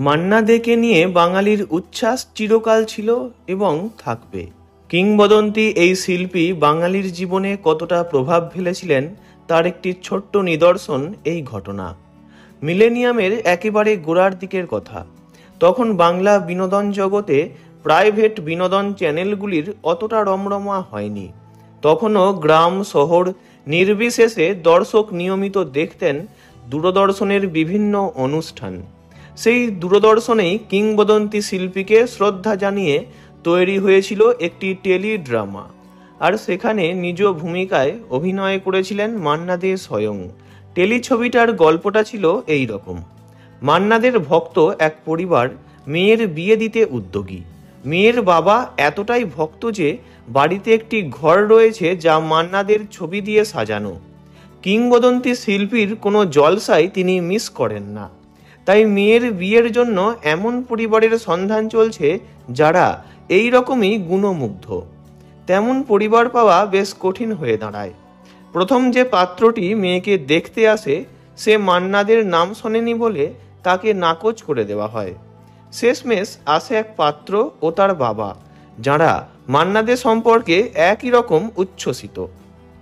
মান্না দেকে নিয়ে বাঙালির উচ্ছ্বাস চিরকাল ছিল এবং থাকবে। কিংবদন্তি এই শিল্পী বাঙালির জীবনে কতটা প্রভাব ফেলেছিলেন তার একটি ছোট্ট নিদর্শন এই ঘটনা। মিলেনিয়ামের একেবারে গোড়ার দিকের কথা। তখন বাংলা বিনোদন জগতে প্রাইভেট বিনোদন চ্যানেলগুলির অতটা রমরমা হয়নি। তখনও গ্রাম শহর নির্বিশেষে দর্শক নিয়মিত দেখতেন দূরদর্শনের বিভিন্ন অনুষ্ঠান। সেই দূরদর্শনেই কিংবদন্তি শিল্পীকে শ্রদ্ধা জানিয়ে তৈরি হয়েছিল একটি টেলিড্রামা, আর সেখানে নিজ ভূমিকায় অভিনয় করেছিলেন মান্না দে স্বয়ং। টেলিছবিটার গল্পটা ছিল এই রকম। মান্নাদের ভক্ত এক পরিবার মেয়ের বিয়ে দিতে উদ্যোগী। মেয়ের বাবা এতটাই ভক্ত যে বাড়িতে একটি ঘর রয়েছে যা মান্নাদের ছবি দিয়ে সাজানো। কিংবদন্তি শিল্পীর কোনো জলসাই তিনি মিস করেন না। তাই মেয়ের বিয়ের জন্য এমন পরিবারের সন্ধান চলছে যারা এই রকমই গুণমুগ্ধ। তেমন পরিবার পাওয়া বেশ কঠিন হয়ে দাঁড়ায়। প্রথম যে পাত্রটি মেয়েকে দেখতে আসে সে মান্নাদের নাম শোনেনি বলে তাকে নাকচ করে দেওয়া হয়। শেষমেশ আসে এক পাত্র ও তার বাবা, যারা মান্নাদের সম্পর্কে একই রকম উচ্ছ্বসিত।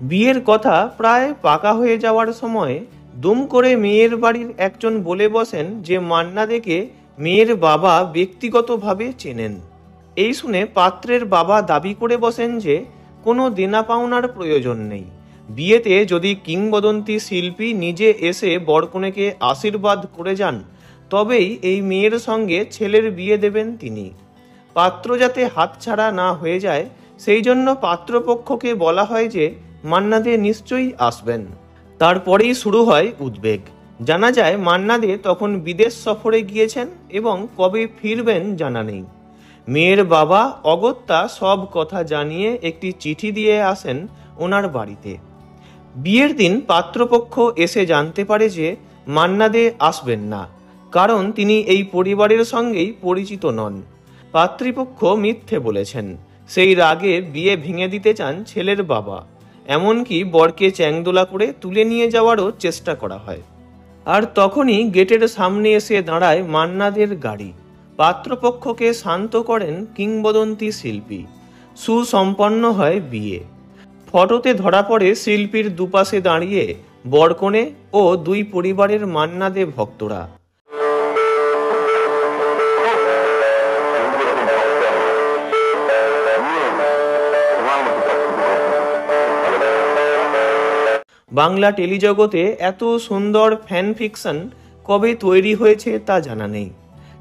বিয়ের কথা প্রায় পাকা হয়ে যাওয়ার সময় দুম করে মেয়ের বাড়ির একজন বলে বসেন যে মান্না দেকে মেয়ের বাবা ব্যক্তিগতভাবে চেনেন। এই শুনে পাত্রের বাবা দাবি করে বসেন যে কোনো দেনা পাওনার প্রয়োজন নেই। বিয়েতে যদি কিংবদন্তি শিল্পী নিজে এসে বরকনেকে আশীর্বাদ করে যান তবেই এই মেয়ের সঙ্গে ছেলের বিয়ে দেবেন তিনি। পাত্র যাতে হাতছাড়া না হয়ে যায় সেই জন্য পাত্রপক্ষকে বলা হয় যে মান্না দে নিশ্চয়ই আসবেন। তারপরেই শুরু হয় উদ্বেগ। জানা যায় মান্না দে তখন বিদেশ সফরে গিয়েছেন এবং কবে ফিরবেন জানা নেই। মেয়ের বাবা অগত্যা সব কথা জানিয়ে একটি চিঠি দিয়ে আসেন ওনার বাড়িতে। বিয়ের দিন পাত্রপক্ষ এসে জানতে পারে যে মান্না দে আসবেন না, কারণ তিনি এই পরিবারের সঙ্গেই পরিচিত নন। পাত্রীপক্ষ মিথ্যে বলেছেন। সেই রাগে বিয়ে ভেঙে দিতে চান ছেলের বাবা। এমনকি বরকে চ্যাংদোলা করে তুলে নিয়ে যাওয়ারও চেষ্টা করা হয়। আর তখনই গেটের সামনে এসে দাঁড়ায় মান্নাদের গাড়ি। পাত্রপক্ষকে শান্ত করেন কিংবদন্তি শিল্পী। সুসম্পন্ন হয় বিয়ে। ফটোতে ধরা পড়ে শিল্পীর দুপাশে দাঁড়িয়ে বরকনে ও দুই পরিবারের মান্না দে ভক্তরা। বাংলা টেলিজগতে এত সুন্দর ফ্যান ফিকশন কবে তৈরি হয়েছে তা জানা নেই।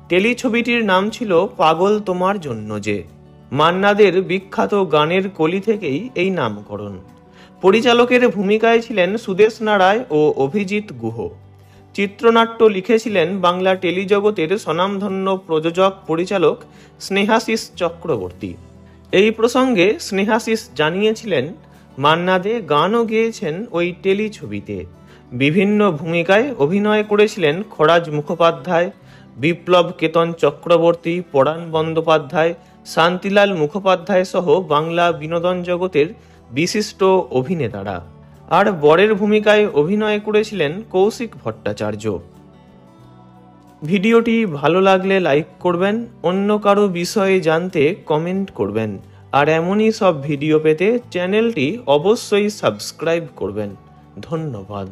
টেলিছবিটির নাম ছিল পাগল তোমার জন্য যে। মান্নাদের বিখ্যাত গানের কলি থেকেই এই নামকরণ। পরিচালকের ভূমিকায় ছিলেন সুদেষ্ণা রায় ও অভিজিৎ গুহ। চিত্রনাট্য লিখেছিলেন বাংলা টেলিজগতের স্বনামধন্য প্রযোজক পরিচালক স্নেহাশিস চক্রবর্তী। এই প্রসঙ্গে স্নেহাশিস জানিয়েছিলেন, মান্না দে গানও গেয়েছেন ওই টেলিছবিতে। বিভিন্ন ভূমিকায় অভিনয় করেছিলেন খরাজ মুখোপাধ্যায়, বিপ্লব কেতন চক্রবর্তী, পরাণ বন্দ্যোপাধ্যায়, শান্তিলাল মুখোপাধ্যায় সহ বাংলা বিনোদন জগতের বিশিষ্ট অভিনেতারা। আর বরের ভূমিকায় অভিনয় করেছিলেন কৌশিক ভট্টাচার্য। ভিডিওটি ভালো লাগলে লাইক করবেন, অন্য কারো বিষয়ে জানতে কমেন্ট করবেন, আর এমনই সব ভিডিও পেতে চ্যানেলটি অবশ্যই সাবস্ক্রাইব করবেন। ধন্যবাদ।